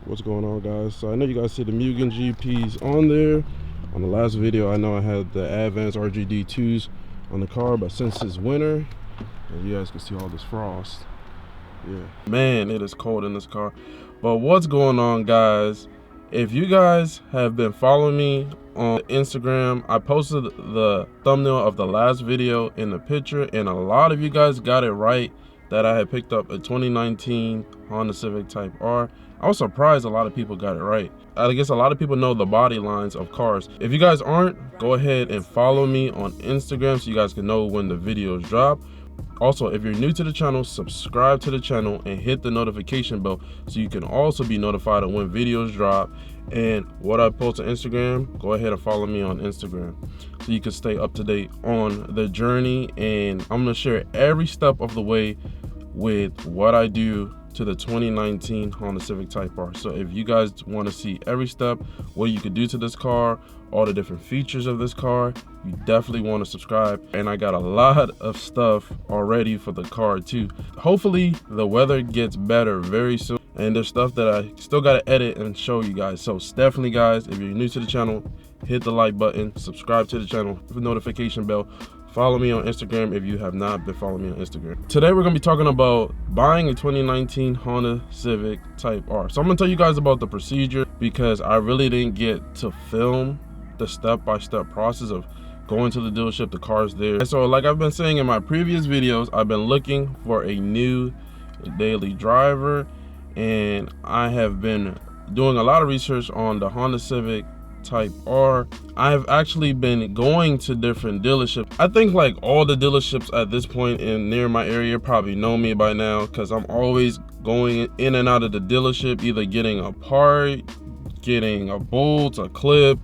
What's going on, guys? So I know you guys see the Mugen GPs on there. On the last video, I know I had the Advanced RGD2s on the car, but since it's winter and you guys can see all this frost, yeah, man, it is cold in this car. But what's going on, guys? If you guys have been following me on Instagram, I posted the thumbnail of the last video in the picture, and a lot of you guys got it right that I had picked up a 2019 Honda Civic Type R. I was surprised a lot of people got it right. I guess a lot of people know the body lines of cars. If you guys aren't, go ahead and follow me on Instagram so you guys can know when the videos drop. Also, if you're new to the channel, subscribe to the channel and hit the notification bell so you can also be notified of when videos drop and what I post on Instagram. Go ahead and follow me on Instagram so you can stay up to date on the journey, and I'm gonna share every step of the way with what I do to the 2019 Honda Civic Type R. So if you guys want to see every step, what you could do to this car, all the different features of this car, you definitely want to subscribe. And I got a lot of stuff already for the car too. Hopefully the weather gets better very soon, and there's stuff that I still got to edit and show you guys. So definitely, guys, if you're new to the channel, hit the like button, subscribe to the channel, the notification bell. Follow me on Instagram if you have not been following me on Instagram. Today we're gonna be talking about buying a 2019 Honda Civic Type R. So I'm gonna tell you guys about the procedure because I really didn't get to film the step-by-step process of going to the dealership, the car's there. And so like I've been saying in my previous videos, I've been looking for a new daily driver, and I have been doing a lot of research on the Honda Civic Type R. I've actually been going to different dealerships. I think like all the dealerships at this point in near my area probably know me by now because I'm always going in and out of the dealership, either getting a part, getting a bolt, a clip.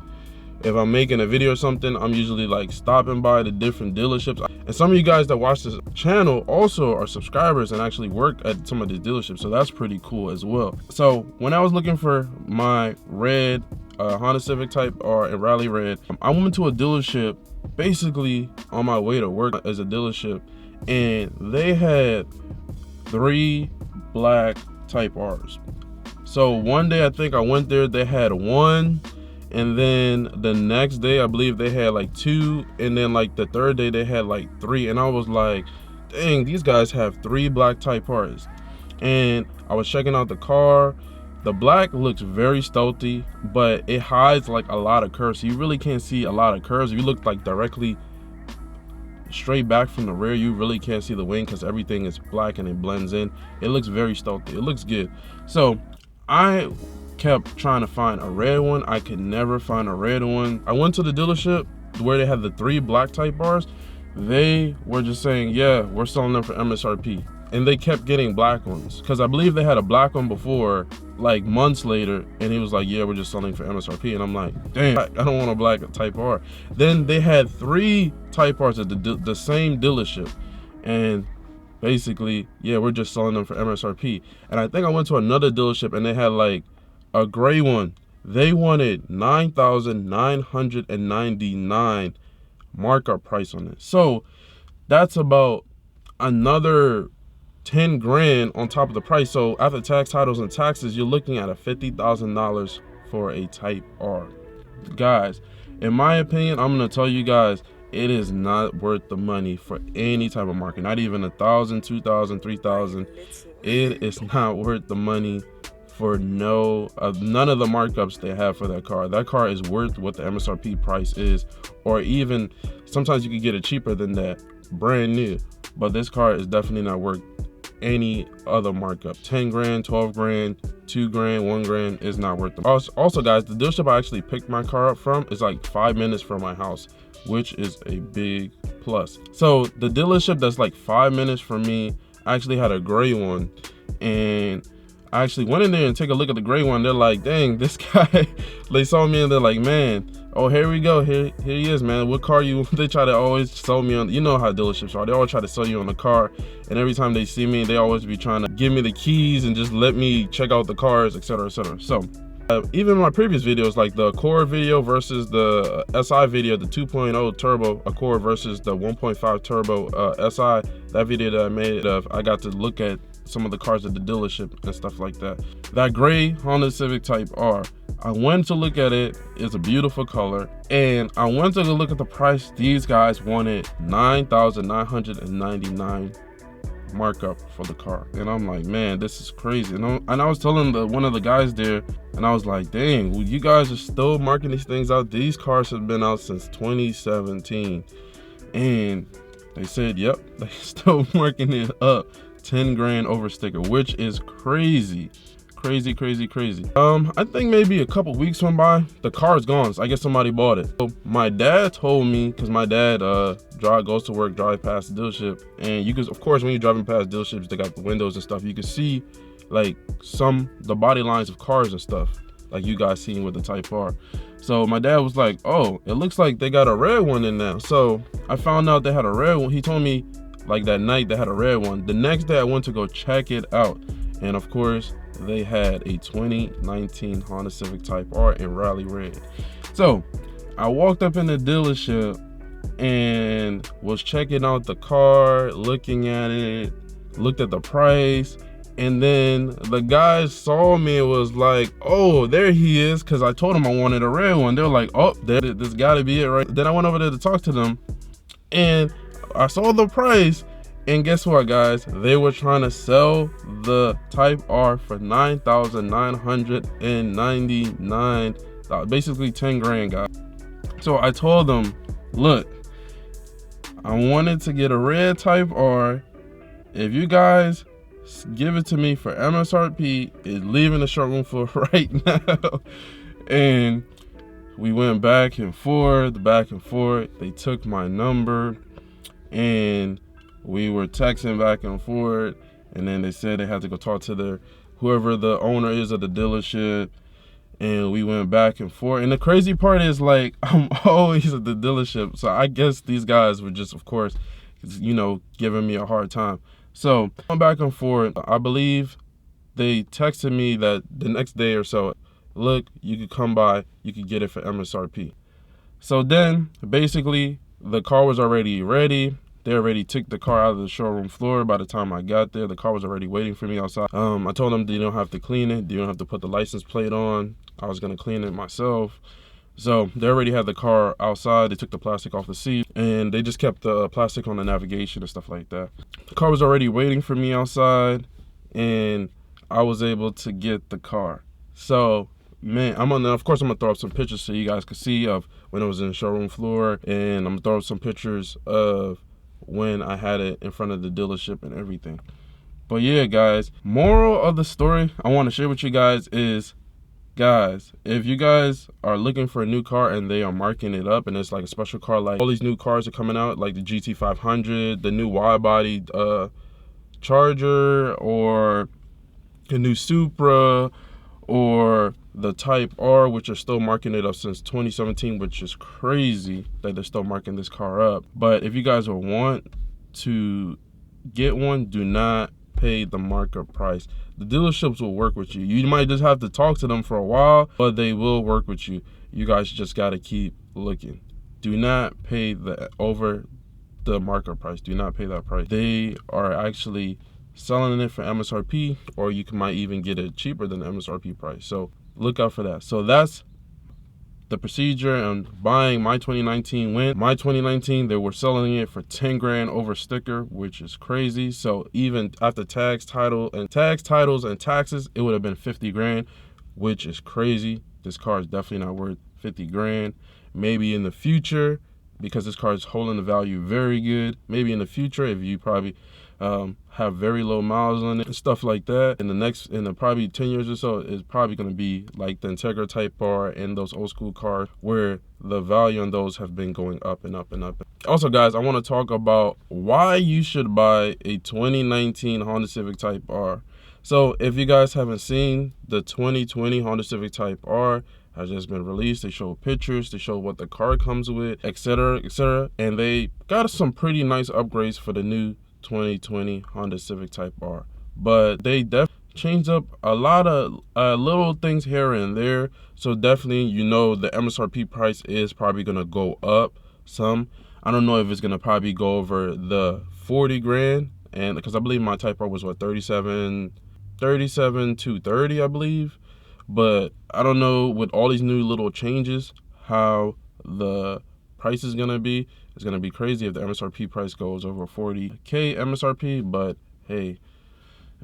If I'm making a video or something, I'm usually like stopping by the different dealerships. And some of you guys that watch this channel also are subscribers and actually work at some of these dealerships, so that's pretty cool as well. So when I was looking for my red Honda Civic Type R in Rally Red, I went to a dealership basically on my way to work as a dealership, and they had 3 black Type Rs. So one day I think I went there, they had 1, and then the next day I believe they had like 2, and then like the third day they had like 3, and I was like, dang, these guys have 3 black Type Rs. And I was checking out the car. The black looks very stealthy, but it hides like a lot of curves, so you really can't see a lot of curves. If you look like directly straight back from the rear, you really can't see the wing because everything is black and it blends in. It looks very stealthy. It looks good. So I kept trying to find a red one. I could never find a red one. I went to the dealership where they had the 3 black Type Rs. They were just saying, yeah, we're selling them for MSRP. And they kept getting black ones because I believe they had a black one before, like months later, and he was like, yeah, we're just selling for MSRP. And I'm like, damn, I don't want a black Type R. Then they had 3 Type Rs at the same dealership, and basically, yeah, we're just selling them for MSRP. And I think I went to another dealership and they had like a gray one. They wanted $9,999 markup price on it. So that's about another 10 grand on top of the price. So after tax, titles, and taxes, you're looking at a $50,000 for a Type R. Guys, in my opinion, I'm gonna tell you guys, it is not worth the money for any type of market. Not even $1,000, $2,000, $3,000. It is not worth the money for none of the markups they have for that car. That car is worth what the MSRP price is, or even sometimes you can get it cheaper than that, brand new. But this car is definitely not worth any other markup. 10 grand, 12 grand, 2 grand, 1 grand is not worth them. Also, guys, the dealership I actually picked my car up from is like 5 minutes from my house, which is a big plus. So the dealership that's like 5 minutes from me actually had a gray one, and I actually went in there and take a look at the gray one. They're like, dang, this guy, they saw me and they're like, man, oh, here we go, here he is, man. What car you? They try to always sell me on, you know how dealerships are, they always try to sell you on the car, and every time they see me, they always be trying to give me the keys and just let me check out the cars, etc., etc. So even my previous videos, like the Accord video versus the SI video, the 2.0 turbo Accord versus the 1.5 turbo SI, that video that I made of, I got to look at some of the cars at the dealership and stuff like that. That gray Honda Civic Type R, I went to look at it. It's a beautiful color, and I went to look at the price. These guys wanted $9,999 markup for the car, and I'm like, man, this is crazy. And I was telling one of the guys there, and I was like, dang, well, you guys are still marking these things out. These cars have been out since 2017, and they said, yep, they still marking it up 10 grand over sticker, which is crazy. Crazy. I think maybe a couple weeks went by, the car's gone, so I guess somebody bought it. So my dad told me, because my dad goes to work, drive past the dealership, and you can, of course, when you're driving past dealerships, they got the windows and stuff, you can see like the body lines of cars and stuff, like you guys seen with the Type R. So my dad was like, oh, it looks like they got a red one in now. So I found out they had a red one. He told me like that night they had a red one. The next day I went to go check it out, and of course they had a 2019 Honda Civic Type R in rally red. So I walked up in the dealership and was checking out the car, looking at it, looked at the price, and then the guys saw me and was like, oh, there he is, because I told them I wanted a red one. They're like, oh, this gotta be it, right? Then I went over there to talk to them, and I saw the price, and guess what, guys? They were trying to sell the Type R for $9,999, basically 10 grand, guys. So I told them, look, I wanted to get a red Type R. If you guys give it to me for MSRP, it's leaving the showroom floor right now. And we went back and forth. They took my number, and we were texting back and forth, and then they said they had to go talk to whoever the owner is of the dealership, and we went back and forth. And the crazy part is, like, I'm always at the dealership, so I guess these guys were just, of course, giving me a hard time. So going back and forth, I believe they texted me that the next day or so, look, you could come by, you could get it for MSRP. So then basically the car was already ready. They already took the car out of the showroom floor. By the time I got there, the car was already waiting for me outside. I told them you don't have to clean it. You don't have to put the license plate on. I was gonna clean it myself. So they already had the car outside. They took the plastic off the seat, and they just kept the plastic on the navigation and stuff like that. The car was already waiting for me outside, and I was able to get the car. So, man, of course I'm gonna throw up some pictures so you guys can see of when it was in the showroom floor, and I'm gonna throw up some pictures of when I had it in front of the dealership and everything. But yeah, guys, moral of the story I want to share with you guys is, guys, if you guys are looking for a new car and they are marking it up and it's like a special car, like all these new cars are coming out, like the GT500, the new wide-body Charger, or the new Supra, or the Type R, which are still marking it up since 2017, which is crazy that they're still marking this car up. But if you guys want to get one, do not pay the markup price. The dealerships will work with you. You might just have to talk to them for a while, but they will work with you. You guys just got to keep looking. Do not pay over the markup price. Do not pay that price. They are actually selling it for MSRP, or you might even get it cheaper than the MSRP price. So look out for that. So that's the procedure on buying my 2019 Win. My 2019, they were selling it for 10 grand over sticker, which is crazy. So even after titles and taxes, it would have been 50 grand, which is crazy. This car is definitely not worth 50 grand. Maybe in the future, because this car is holding the value very good, maybe in the future, if you probably have very low miles on it and stuff like that, in the probably 10 years or so, it's probably going to be like the Integra Type R and those old school cars, where the value on those have been going up and up and up. Also, guys, I want to talk about why you should buy a 2019 Honda Civic Type R. So if you guys haven't seen, the 2020 Honda Civic Type R has just been released. They show pictures, they show what the car comes with, etc., etc., and they got some pretty nice upgrades for the new 2020 Honda Civic Type R. But they definitely changed up a lot of little things here and there. So definitely, the MSRP price is probably gonna go up some. I don't know if it's gonna probably go over the 40 grand and because I believe my Type R was what 37,230, I believe. But I don't know, with all these new little changes, how the price is gonna be. It's gonna be crazy if the MSRP price goes over 40K MSRP. But hey,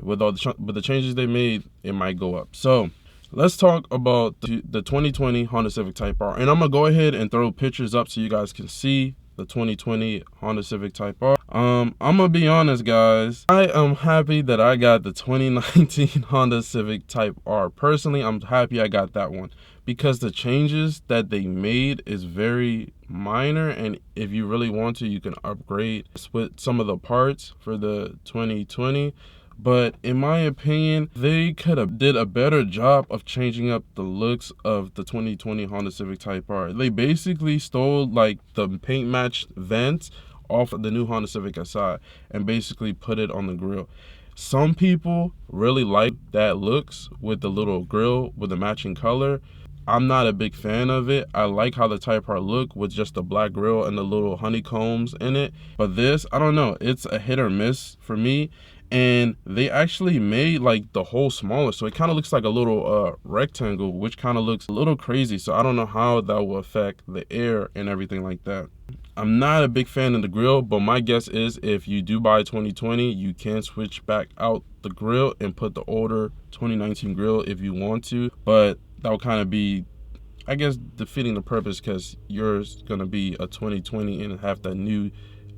with the changes they made, it might go up. So let's talk about the 2020 Honda Civic Type R, and I'm gonna go ahead and throw pictures up so you guys can see the 2020 Honda Civic Type R. I'm gonna be honest, guys, I am happy that I got the 2019 Honda Civic Type R. Personally, I'm happy I got that one because the changes that they made is very minor, and if you really want to, you can upgrade with some of the parts for the 2020. But in my opinion, they could have did a better job of changing up the looks of the 2020 Honda Civic Type R. They basically stole like the paint matched vents off of the new Honda Civic Si and basically put it on the grill. Some people really like that looks with the little grill with the matching color. I'm not a big fan of it. I like how the Type R look with just the black grill and the little honeycombs in it. But this, I don't know, it's a hit or miss for me. And they actually made like the hole smaller, so it kind of looks like a little rectangle, which kind of looks a little crazy. So I don't know how that will affect the air and everything like that. I'm not a big fan of the grill, but my guess is if you do buy 2020, you can switch back out the grill and put the older 2019 grill if you want to. But that will kind of be, I guess, defeating the purpose, because yours gonna be a 2020 and have that new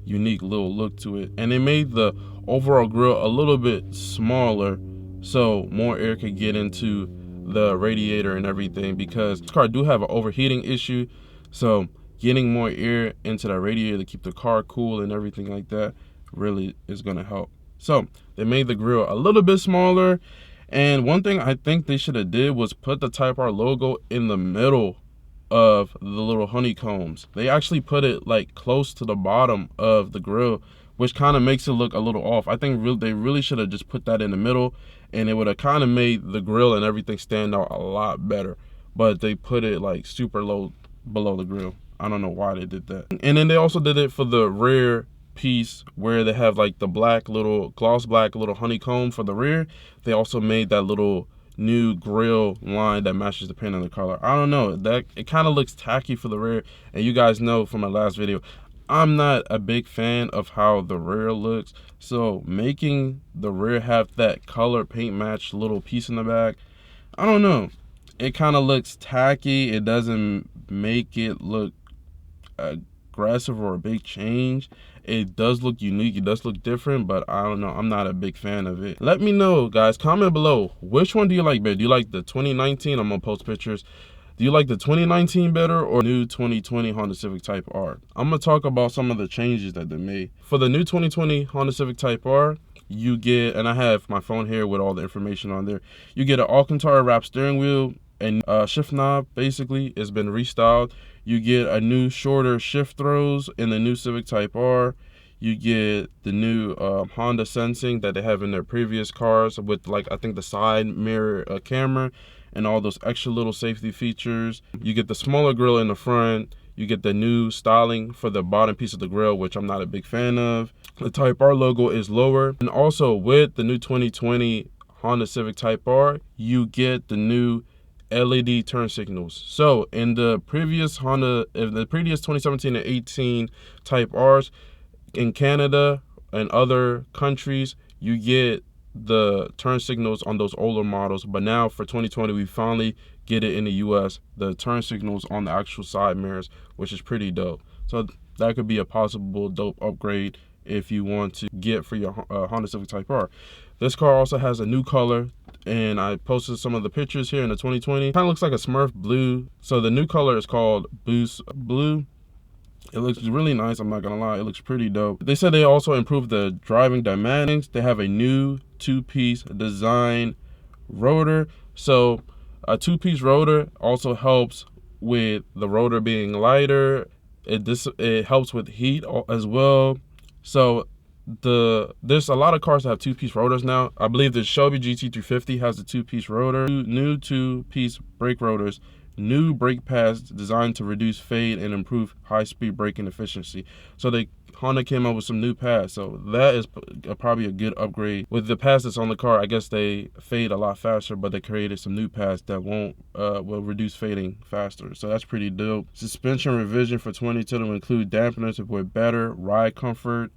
unique little look to it. And they made the overall grill a little bit smaller so more air could get into the radiator and everything, because this car do have an overheating issue. So getting more air into that radiator to keep the car cool and everything like that really is going to help. So they made the grill a little bit smaller, and one thing I think they should have did was put the Type R logo in the middle of the little honeycombs. They actually put it like close to the bottom of the grill, which kind of makes it look a little off. I think they really should have just put that in the middle, and it would have kind of made the grill and everything stand out a lot better. But they put it like super low below the grill. I don't know why they did that. And then they also did it for the rear piece, where they have like the black little gloss black little honeycomb for the rear. They also made that little new grill line that matches the paint on the color. I don't know, that it kind of looks tacky for the rear, and you guys know from my last video, I'm not a big fan of how the rear looks. So making the rear have that color paint match little piece in the back, I don't know, it kind of looks tacky. It doesn't make it look aggressive or a big change. It does look unique, it does look different, but I don't know, I'm not a big fan of it. Let me know, guys, comment below, which one do you like better? Do you like the 2019, I'm gonna post pictures, do you like the 2019 better or new 2020 Honda Civic Type R? I'm gonna talk about some of the changes that they made. For the new 2020 Honda Civic Type R, you get, and I have my phone here with all the information on there, you get an Alcantara wrap steering wheel, and shift knob basically has been restyled. You get a new shorter shift throws in the new Civic Type R. You get the new Honda sensing that they have in their previous cars with, like, I think the side mirror camera and all those extra little safety features. You get the smaller grill in the front. You get the new styling for the bottom piece of the grill, which I'm not a big fan of. The Type R logo is lower. And also with the new 2020 Honda Civic Type R, you get the new LED turn signals. So in the previous 2017 and 18 Type Rs in Canada and other countries, you get the turn signals on those older models, but now for 2020 we finally get it in the US, the turn signals on the actual side mirrors, which is pretty dope. So that could be a possible dope upgrade if you want to get for your Honda Civic Type R. This car also has a new color, and I posted some of the pictures here in the 2020. Kind of looks like a Smurf blue. So the new color is called Boost Blue. It looks really nice, I'm not gonna lie, it looks pretty dope. They said they also improved the driving dynamics. They have a new two-piece design rotor. So a two-piece rotor also helps with the rotor being lighter. It helps with heat as well. So there's a lot of cars that have two-piece rotors now. I believe the Shelby GT350 has a two-piece rotor. New two-piece brake rotors new brake pads designed to reduce fade and improve high-speed braking efficiency. So Honda came out with some new pads, so that is probably a good upgrade. With the pads that's on the car, I guess they fade a lot faster, but they created some new pads that will reduce fading faster. So that's pretty dope. Suspension revision for 22 to include dampeners with better ride comfort,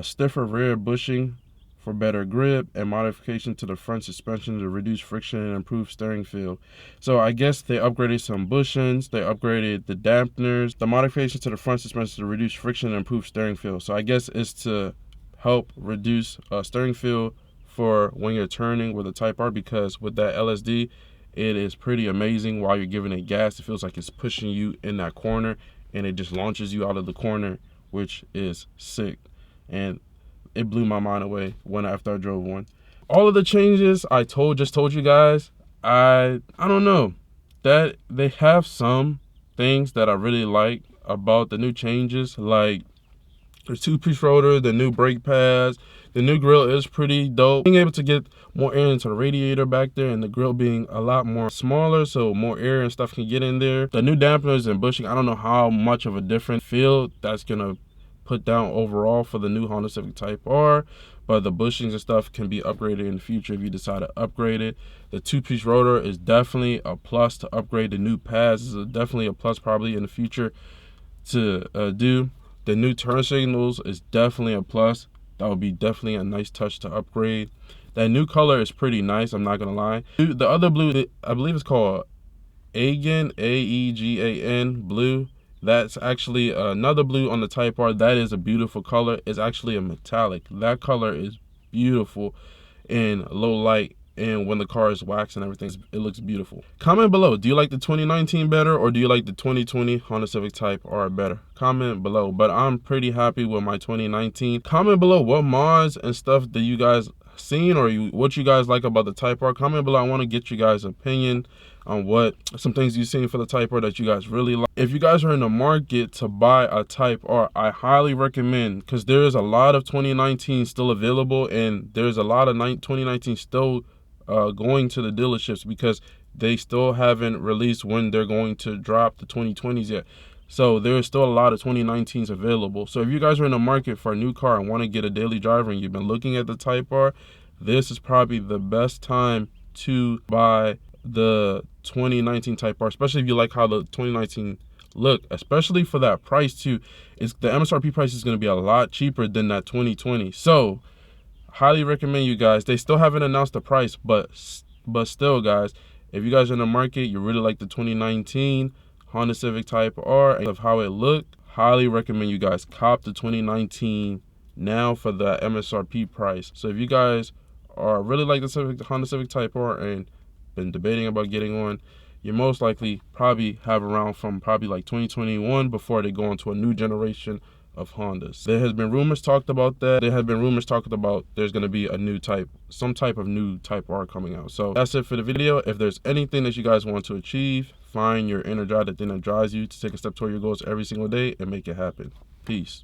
stiffer rear bushing for better grip, and modification to the front suspension to reduce friction and improve steering feel. So I guess they upgraded some bushings, they upgraded the dampeners, the modification to the front suspension to reduce friction and improve steering feel. So I guess it's to help reduce steering feel for when you're turning with a Type R, because with that LSD, it is pretty amazing. While you're giving it gas, it feels like it's pushing you in that corner, and it just launches you out of the corner, which is sick. And it blew my mind away after I drove one. All of the changes I just told you guys, I don't know, that they have some things that I really like about the new changes, like the 2-piece rotor, the new brake pads, the new grill is pretty dope. Being able to get more air into the radiator back there, and the grill being a lot more smaller, so more air and stuff can get in there. The new dampeners and bushing, I don't know how much of a different feel that's gonna put down overall for the new Honda Civic Type R, but the bushings and stuff can be upgraded in the future if you decide to upgrade it. The 2-piece rotor is definitely a plus to upgrade. The new pads is definitely a plus probably in the future to do. The new turn signals is definitely a plus. That would be definitely a nice touch to upgrade. That new color is pretty nice, I'm not gonna lie. The other blue, I believe it's called Aegan, A-E-G-A-N blue. That's actually another blue on the Type R. That is a beautiful color. It's actually a metallic. That color is beautiful in low light, and when the car is waxed and everything, it looks beautiful. Comment below, do you like the 2019 better, or do you like the 2020 Honda Civic Type R better? Comment below, but I'm pretty happy with my 2019. Comment below what mods and stuff that you guys seen, or what you guys like about the Type R. Comment below. I want to get you guys' opinion on what some things you've seen for the Type R that you guys really like. If you guys are in the market to buy a Type R, I highly recommend, because there is a lot of 2019 still available, and there's a lot of 2019 still going to the dealerships, because they still haven't released when they're going to drop the 2020s yet. So there's still a lot of 2019s available. So if you guys are in the market for a new car and want to get a daily driver, and you've been looking at the Type R, this is probably the best time to buy the 2019 Type R, especially if you like how the 2019 look, especially for that price too. The MSRP price is going to be a lot cheaper than that 2020. So highly recommend you guys. They still haven't announced the price, but still, guys, if you guys are in the market, you really like the 2019 Honda Civic Type R and of how it looked, highly recommend you guys cop the 2019 now for the MSRP price. So if you guys are really like the Honda Civic Type R and been debating about getting on, you most likely probably have around from probably like 2021 before they go into a new generation of Hondas. There has been rumors talked about that. There have been rumors talked about there's going to be a new some type of new Type R coming out. So that's it for the video. If there's anything that you guys want to achieve, find your inner drive, the thing that drives you to take a step toward your goals every single day and make it happen. Peace.